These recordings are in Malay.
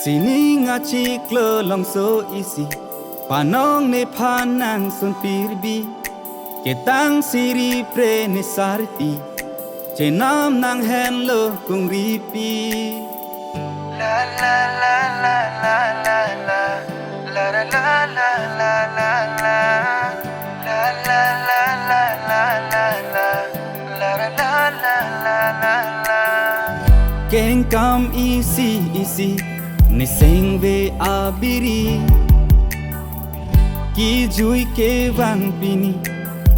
Sini ngaci klo long so isi Panong ne panang sun pirbi Ketang siri pre ne sarti Cenam nang hen lo kung ripi La la la la la la la La la la la la la la La la la la la la la La la la la la la la Keng kam isi isi Ni seng ve abiri Ki jui ke van pini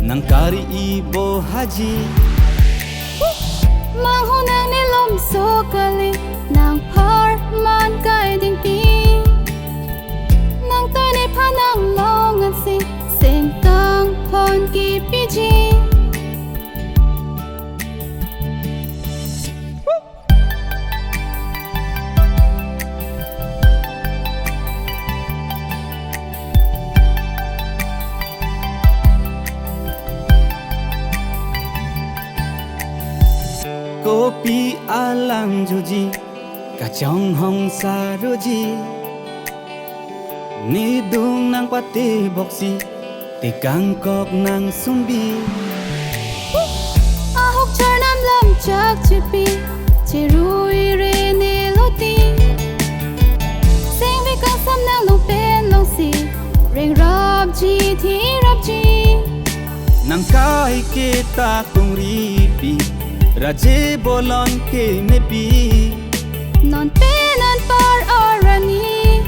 Nang kari ibo haji Mahunang nilom so kali Nang par man kai ding ti Nang toy ni panang longan si Seng tang pon ki piji Kopi alang joji Kacang hong saroji Ni dung nang pate boksi Te kangkok nang sumbi Ahok char nam lam chak chipi Che rui re ne loti Seng vi kang sam nang long pen long si Reng rap ji thi rap ji Nang kai ke ta kung ripi Raje bolon ke mepi Non penan par arani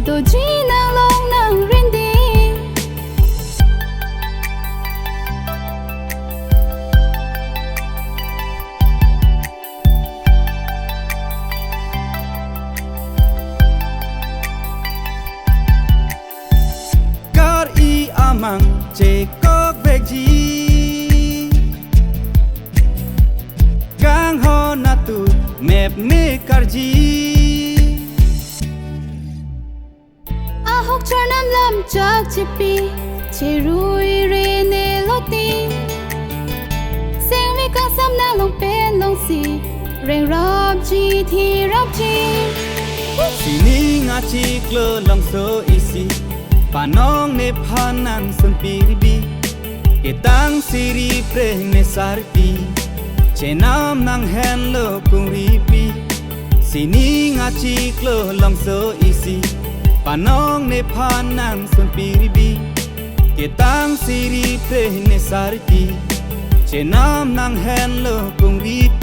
Doji nang long nang rindi Kar i amang che kok vegji Gang ho natu mep me karji Ahok char nam lam chak chipi Che rui re ne loti Seng vi kang sam nang long pen long si Reng rap ji thi rap ji Sini ngaci klo long so isi Panong ne panan sun pirbi Ketang siri pre ne sarti Cenam nang hen lo kung ripi Sini ngaci klo long so isi Panong ne panan sun pirbi Ketang siri pre ne sarti Cenam nang hen lo kung ripi